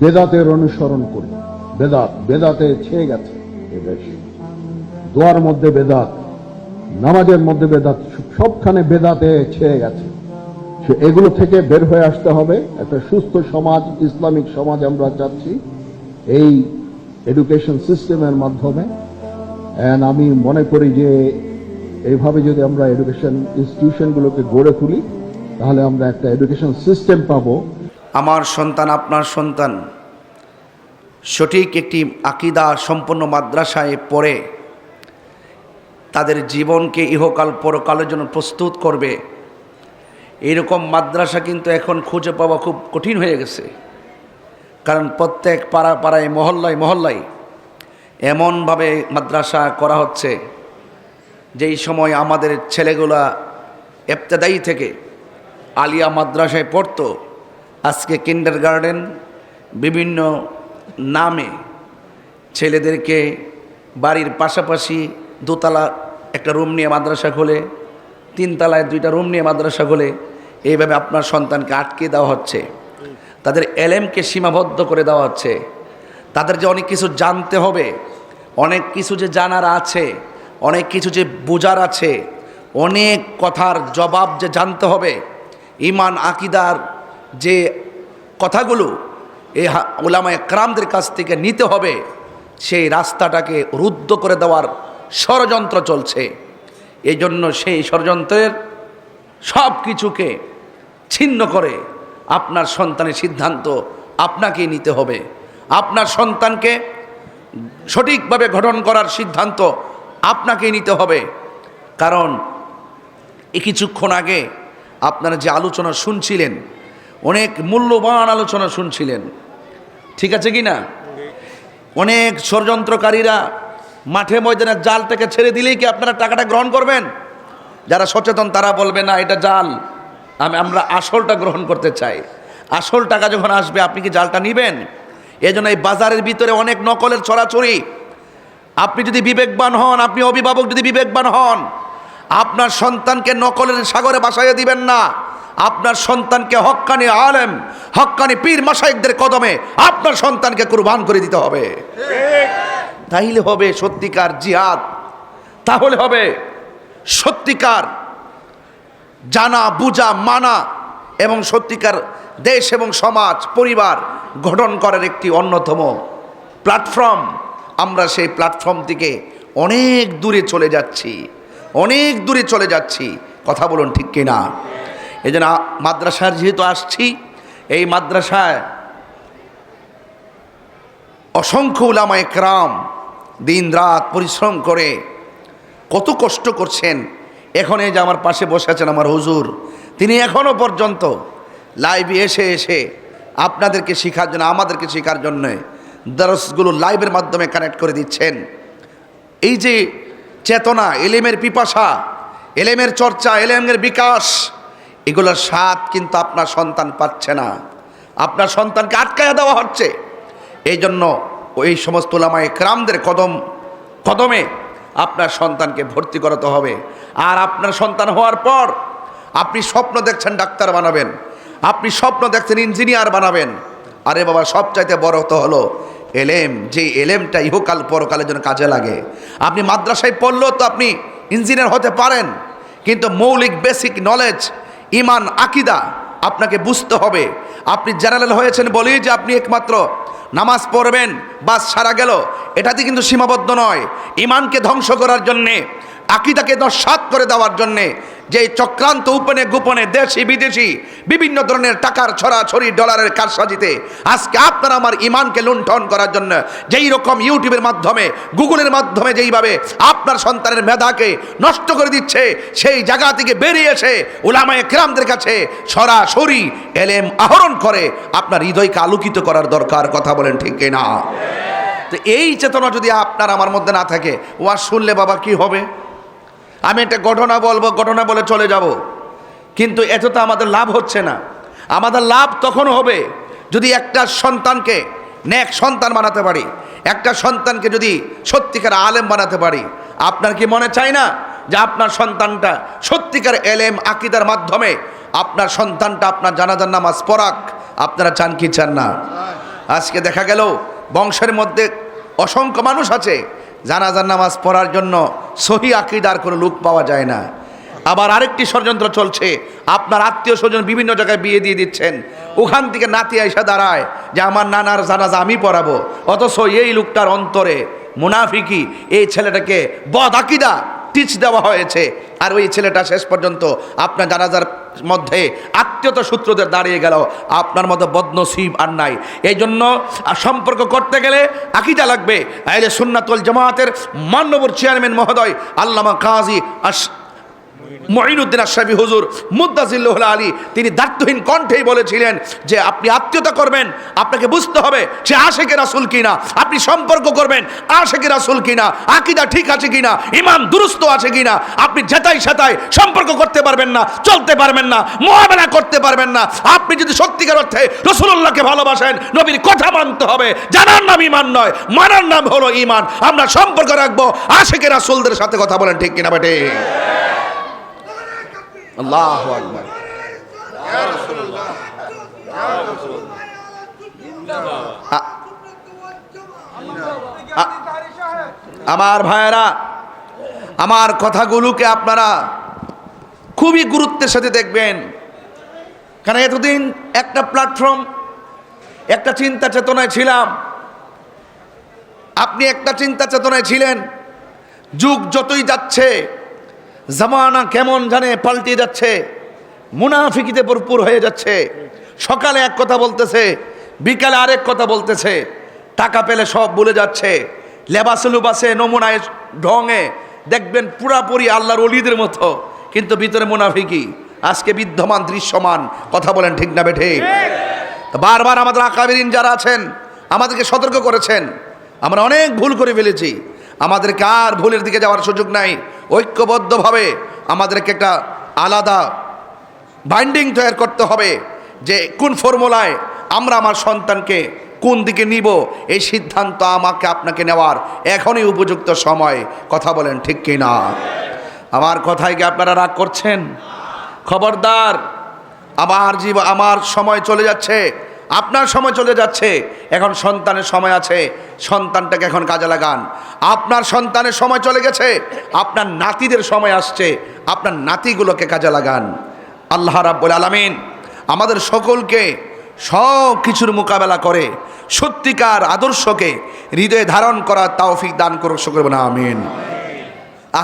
বেদাতের অনুসরণ করি। বেদাতে ছেয়ে গেছে এ দেশ। দোয়ার মধ্যে বেদাত, নামাজের মধ্যে বেদাত, সবখানে বেদাতে ছেয়ে গেছে। এগুলো থেকে বের হয়ে আসতে হবে। একটা সুস্থ সমাজ, ইসলামিক সমাজ আমরা চাচ্ছি এই এডুকেশন সিস্টেমের মাধ্যমে। আমি মনে করি যে এইভাবে যদি আমরা এডুকেশন ইনস্টিটিউশনগুলোকে গড়ে তুলি, তাহলে আমরা একটা এডুকেশন সিস্টেম পাবো। আমার সন্তান, আপনার সন্তান সঠিক একটি আকীদা সম্পন্ন মাদ্রাসায় পড়ে তাদের জীবনকে ইহকাল পরকালের জন্য প্রস্তুত করবে, এইরকম মাদ্রাসা কিন্তু এখন খুঁজে পাওয়া খুব কঠিন হয়ে গেছে। কারণ প্রত্যেক পাড়ায় মহল্লায় এমনভাবে মাদ্রাসা করা হচ্ছে, যেই সময় আমাদের ছেলেগুলা ইবতেদায়ী থেকে আলিয়া মাদ্রাসায় পড়তো, আজকে কিন্ডারগার্টেন বিভিন্ন নামে ছেলেদেরকে বাড়ির পাশাপাশি দোতলা একটা রুম নিয়ে মাদ্রাসা খোলে, তিনতলায় দুইটা রুম নিয়ে মাদ্রাসা খোলে। এইভাবে আপনার সন্তানকে আটকে দেওয়া হচ্ছে, তাদের এলেমকে সীমাবদ্ধ করে দেওয়া হচ্ছে। তাদের যে অনেক কিছু জানতে হবে, অনেক কিছু যে জানার আছে, অনেক কিছু যে বোঝার আছে, অনেক কথার জবাব যে জানতে হবে, ঈমান আকীদার যে কথাগুলো এই উলামায়ে কেরামদের কাছ থেকে নিতে হবে, সেই রাস্তাটাকে রুদ্ধ করে দেওয়ার ষড়যন্ত্র চলছে। এই জন্য সেই ষড়যন্ত্রের সব কিছুকে ছিন্ন করে আপনার সন্তানের সিদ্ধান্ত আপনাকেই নিতে হবে। আপনার সন্তানকে সঠিকভাবে গঠন করার সিদ্ধান্ত আপনাকেই নিতে হবে। কারণ এই কিছুক্ষণ আগে আপনারা যে আলোচনা শুনছিলেন, অনেক মূল্যবান আলোচনা শুনছিলেন, ঠিক আছে কি না? অনেক ষড়যন্ত্রকারীরা মাঠে ময়দানে জালটাকে ছেড়ে দিলেই কি আপনারা টাকাটা গ্রহণ করবেন? যারা সচেতন তারা বলবে না, এটা জাল, আমরা আসলটা গ্রহণ করতে চাই। আসল টাকা যখন আসবে আপনি কি জালটা নেবেন? এজন্য এই বাজারের ভিতরে অনেক নকলের ছড়াছড়ি। আপনি যদি বিবেকবান হন, আপনি অভিভাবক যদি বিবেকবান হন, আপনার সন্তানকে নকলের সাগরে ভাসাইয়া দিবেন না। আপনার সন্তানকে হক্কানি আলেম, হক্কানি পীর মাশায়েখদের কদমে আপনার সন্তানকে কুরবান করে দিতে হবে। তাইলে হবে সত্যিকার জিহাদ, তাহলে হবে সত্যিকার জানা বুঝা মানা এবং সত্যিকার দেশ এবং সমাজ পরিবার গঠন করার একটি অন্যতম প্ল্যাটফর্ম। আমরা সেই প্ল্যাটফর্ম থেকে অনেক দূরে চলে যাচ্ছি, কথা বলুন ঠিক কিনা? এই জন্য মাদ্রাসার যেহেতু আসছি, এই মাদ্রাসায় অসংখ্য উলামায়ে কেরাম দিন রাত পরিশ্রম করে কত কষ্ট করছেন। এখন এই যে আমার পাশে বসে আছেন আমার হুজুর, তিনি এখনও পর্যন্ত লাইভে এসে আপনাদেরকে শেখার জন্য, আমাদেরকে শেখার জন্য দরসগুলো লাইভের মাধ্যমে কানেক্ট করে দিচ্ছেন। এই যে চেতনা, এলেমের পিপাসা, এলেমের চর্চা, এলেমের বিকাশ, এগুলোর স্বাদ কিন্তু আপনার সন্তান পাচ্ছে না, আপনার সন্তানকে আটকায়া দেওয়া হচ্ছে। এই জন্য ওই সমস্ত উলামায়ে কেরামদের কদমে আপনার সন্তানকে ভর্তি করাতে হবে। আর আপনার সন্তান হওয়ার পর আপনি স্বপ্ন দেখছেন ডাক্তার বানাবেন, আপনি স্বপ্ন দেখছেন ইঞ্জিনিয়ার বানাবেন। আরে বাবা, সবচাইতে বড় তো হলো এলেম, যে এলেমটা ইহকাল পরকালের জন্য কাজে লাগে। আপনি মাদ্রাসায় পড়লেও তো আপনি ইঞ্জিনিয়ার হতে পারেন, কিন্তু মৌলিক বেসিক নলেজ, ঈমান আকীদা আপনাকে বুঝতে হবে। আপনি জেনারেল হয়েছেন বলেই যে আপনি একমাত্র নামাজ পড়বেন বাস সারা গেল, এটাতে কিন্তু সীমাবদ্ধ নয়। ঈমানকে ধ্বংস করার জন্যে, আকীদাকে নস্যাৎ করে দেওয়ার জন্যে যে চক্রান্ত গোপনে দেশি বিদেশি বিভিন্ন ধরনের টাকার ছড়াছড়ি, ডলারের কারসাজিতে আজকে আপনার আমার ঈমানকে লুণ্ঠন করার জন্য যেই রকম ইউটিউবের মাধ্যমে, গুগলের মাধ্যমে যেইভাবে আপনার সন্তানের মেধাকে নষ্ট করে দিচ্ছে, সেই জায়গা থেকে বেরিয়ে এসে উলামায়ে কেরামদের কাছে সরাসরি এলেম আহরণ করে আপনার হৃদয়কে আলোকিত করার দরকার। কথা বলেন ঠিক কিনা? তো এই চেতনা যদি আপনার আমার মধ্যে না থাকে, ওয়াজ শুনলে বাবা কি হবে, আমি একটা ঘটনা বলবো, ঘটনা বলে চলে যাব, কিন্তু এত তো আমাদের লাভ হচ্ছে না। আমাদের লাভ তখন হবে যদি একটা সন্তানকে নেক সন্তান বানাতে পারি, একটা সন্তানকে যদি সত্যিকার আলেম বানাতে পারি। আপনার কি মনে চায় না যে আপনার সন্তানটা সত্যিকার এলেম আকীদার মাধ্যমে আপনার সন্তানটা আপনার জানাজার নামাজ পড়াক? আপনারা চান কি চান না? আজকে দেখা গেল বংশের মধ্যে অসংখ্য মানুষ আছে, জানাজার নামাজ পড়ার জন্য সহি আকীদার কোনো লোক পাওয়া যায় না। আবার আরেকটি ষড়যন্ত্র চলছে, আপনার আত্মীয় স্বজন বিভিন্ন জায়গায় বিয়ে দিয়ে দিচ্ছেন, ওখান থেকে নাতি আইসা দাঁড়ায় যে আমার নানার জানাজা আমি পড়াবো, অথচ এই লোকটার অন্তরে মুনাফিকি, এই ছেলেটাকে বদ আকীদা টিচ দেওয়া হয়েছে, আর ওই ছেলেটা শেষ পর্যন্ত আপনার জানাজার মধ্যে আত্মীয়তা সূত্রদের দাঁড়িয়ে গেল। আপনার মতো বদনসিব আর নাই। এই জন্য সম্পর্ক করতে গেলে আকীদা লাগবে। আহলে সুন্নাত ওয়াল জামাতের মাননীয় চেয়ারম্যান মহোদয় আল্লামা কাজী মুঈনুদ্দিন আশরাফী হুজুর মুদ্দাজিল্লাহুল আলী, তিনি দায়িত্বহীন কণ্ঠেই বলেছিলেন যে আপনি আত্মীয়তা করবেন, আপনাকে বুঝতে হবে সে আশিকে রাসূল কিনা। আপনি সম্পর্ক করবেন আশিকে রাসূল কিনা, আকীদা ঠিক আছে কিনা, ঈমান দুরুস্ত আছে কিনা। আপনি যেটাই সেটাই সম্পর্ক করতে পারবেন না, চলতে পারবেন না, মুআমালা করতে পারবেন না। আপনি যদি সত্যিকার অর্থে রাসূলুল্লাহকে ভালোবাসেন, নবীর কথা মানতে হবে। জানার নাম ঈমান নয়, মানার নাম হলো ঈমান। আমরা সম্পর্ক রাখবো আশিকে রাসূলদের সাথে। কথা বলেন ঠিক কিনা বেটে? আল্লাহু আকবার। আমার ভাইয়েরা, আমার কথাগুলোকে আপনারা খুবই গুরুত্বের সাথে দেখবেন, কারণ এতদিন একটা প্ল্যাটফর্ম, একটা চিন্তা চেতনায় ছিলাম, আপনি একটা চিন্তা চেতনায় ছিলেন। যুগ যতই যাচ্ছে, জামানা কেমন জানে পাল্টে যাচ্ছে, মুনাফিকিতে ভরপুর হয়ে যাচ্ছে। সকালে এক কথা বলতেছে, বিকালে আরেক কথা বলতেছে, টাকা পেলে সব ভুলে যাচ্ছে। লেবাসে লুবাসে নমুনায় ঢঙে দেখবেন পুরাপুরি আল্লাহর ওলিদের মতো, কিন্তু ভিতরে মুনাফিকি আজকে বিদ্যমান দৃশ্যমান। কথা বলেন ঠিক না বেঠে? বারবার আমাদের আকাবিরিন যারা আছেন আমাদেরকে সতর্ক করেছেন, আমরা অনেক ভুল করে ফেলেছি। আমাদেরকে আর ভুলের দিকে যাওয়ার সুযোগ নাই। ঐক্যবদ্ধভাবে আমাদেরকে একটা আলাদা বাইন্ডিং তৈরি করতে হবে যে কোন ফর্মুলায় আমরা আমার সন্তানকে কোন দিকে নিব, এই সিদ্ধান্ত আমাকে আপনাকে নেওয়ার এখনই উপযুক্ত সময়। কথা বলেন ঠিক কি না? আমার কথায় কি আপনারা রাগ করছেন? খবরদার, আমার সময় চলে যাচ্ছে, আপনার সময় চলে যাচ্ছে। এখন সন্তানের সময় আছে, সন্তানটাকে এখন কাজে লাগান। আপনার সন্তানের সময় চলে গেছে, আপনার নাতিদের সময় আসছে, আপনার নাতিগুলোকে কাজে লাগান। আল্লাহ রাব্বুল আলামিন আমাদের সকলকে সব কিছুর মোকাবেলা করে সত্যিকার আদর্শকে হৃদয়ে ধারণ করার তৌফিক দান করুক, সকলে বলেন আমিন।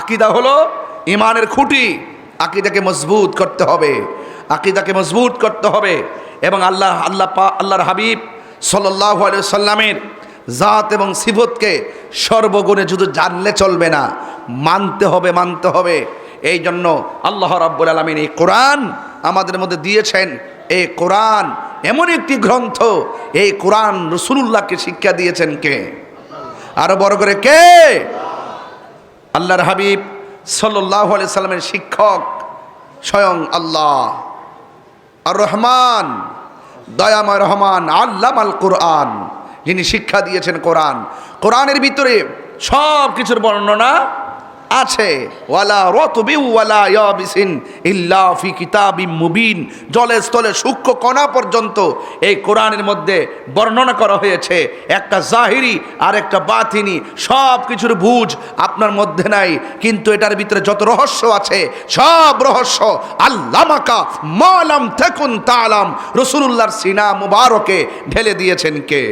আকীদা হলো ঈমানের খুঁটি, আকীদাকে মজবুত করতে হবে, আকীদাকে মজবুত করতে হবে। এবং আল্লাহর হাবিব সাল্লাল্লাহু আলাইহি ওয়াসাল্লামের জাত এবং সিফতকে সর্বগুণে শুধু জানলে চলবে না, মানতে হবে। এই জন্য আল্লাহ রাব্বুল আলামিন এই কোরআন আমাদের মধ্যে দিয়েছেন। এই কোরআন এমন একটি গ্রন্থ, এই কোরআন রাসূলুল্লাহকে শিক্ষা দিয়েছেন কে? আরো বড় করে কে? আল্লাহর হাবিব সাল্লাল্লাহু আলাইহি সাল্লামের শিক্ষক স্বয়ং আল্লাহ আর রহমান, দয়াময় রহমান, আল্লামাল কোরআন, যিনি শিক্ষা দিয়েছেন কোরআন। কোরআনের ভিতরে সব কিছুর বর্ণনা আছে। ওয়ালা রাতবিন ওয়ালা ইয়াবিসিন ইল্লা ফি কিতাবিম মুবিন, জলে স্থলে সূক্ষ্ম কণা পর্যন্ত এই কোরআনের মধ্যে বর্ণনা করা হয়েছে। একটা জাহিরি আর একটা বাতিনি, সব কিছুর বুঝ আপনার মধ্যে নাই, কিন্তু এটার ভিতরে যত রহস্য আছে সব রহস্য আল্লামাকা মা লাম তাকুন তাআলাম, রাসূলুল্লাহর সিনা মুবারকে ঢেলে দিয়েছেন কে?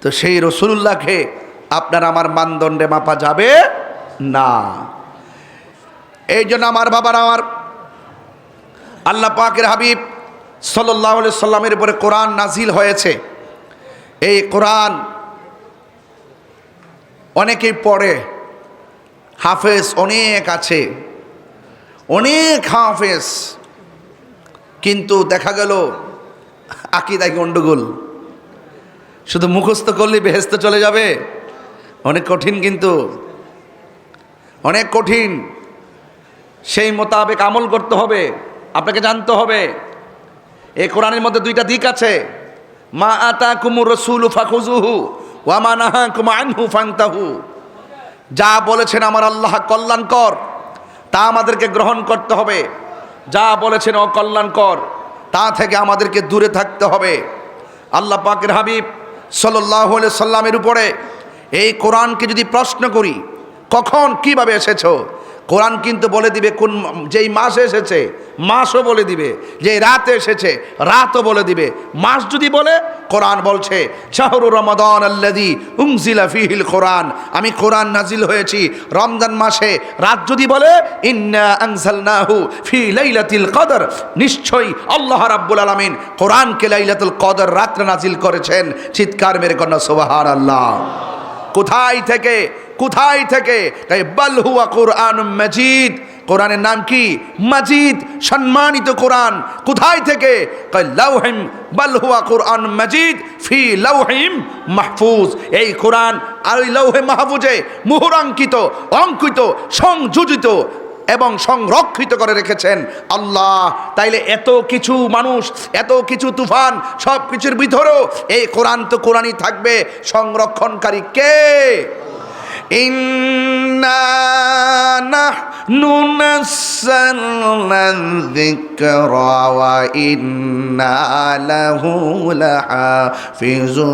তো সেই রাসূলুল্লাহকে আপনার আমার মানদণ্ডে মাপা যাবে না। এই জন্য আমার বাবার, আমার আল্লাহ পাকের হাবিব সাল্লাল্লাহু আলাইহি সাল্লামের উপরে কোরআন নাজিল হয়েছে। এই কোরআন অনেকেই পড়ে, হাফেজ অনেক আছে, অনেক হাফেজ, কিন্তু দেখা গেল আকীদায় গন্ডগোল। শুধু মুখস্থ করলে বেহেশতে চলে যাবে? অনেক কঠিন, কিন্তু অনেক কঠিন। সেই মোতাবেক আমল করতে হবে, আপনাকে জানতে হবে। এই কোরআনের মধ্যে দুইটা দিক আছে, মা আতাকুমুর রাসূলু ফাখুযুহু ওয়া মা নাহাকুম আনহু ফান্তাহু। যা বলেছেন আমার আল্লাহ কল্যাণকর, তা আমাদেরকে গ্রহণ করতে হবে। যা বলেছেন অকল্যাণকর, তা থেকে আমাদেরকে দূরে থাকতে হবে। আল্লাহ পাকের হাবিব সাল্লাল্লাহু আলাইহি সাল্লামের উপরে এই কোরআনকে যদি প্রশ্ন করি কখন কিভাবে এসেছো, কোরআন কিন্তু বলে দিবে কোন যেই মাসে এসেছে মাসও বলে দিবে, যে রাতে এসেছে রাতও বলে দিবে। মাস যদি বলে কোরআন বলছে শাহরু রমাদান আল্লাযী উনজিলা ফীহিল কোরআন, আমি কোরআন নাজিল হয়েছি রমজান মাসে। রাত যদি বলে ইন্না আনজালনাহু ফী লাইলাতিল কদর, নিশ্চয়ই আল্লাহ রাব্বুল আলামিন কোরআনকে লাইলাতুল কদর রাত্রে নাজিল করেছেন। চিৎকার মেরে কন্যা সুবহানাল্লাহ। কোথায় থেকে কোথায় থেকে? তাই বাল হুয়া কুরআনুম মাজিদ, কোরআনের নাম কি? মাজিদ, সম্মানিত কোরআন। কোথায় থেকে? কয় লাউহিম, বাল হুয়া কুরআনুম মাজিদ ফি লাউহিম মাহফুজ, এই কোরআন আর ওই লৌহে মাহফুজে মুহুরাঙ্কিত, অঙ্কিত, সংযোজিত এবং সংরক্ষিত করে রেখেছেন আল্লাহ। তাইলে এত কিছু মানুষ, এত কিছু তুফান, সব কিছুর ভিতরেও এই কোরআন তো কোরআনই থাকবে। সংরক্ষণকারী কে? ইন্না নাহনু নাযালনা যিকরা ওয়া ইন্না লাহু লাহাফিজুন।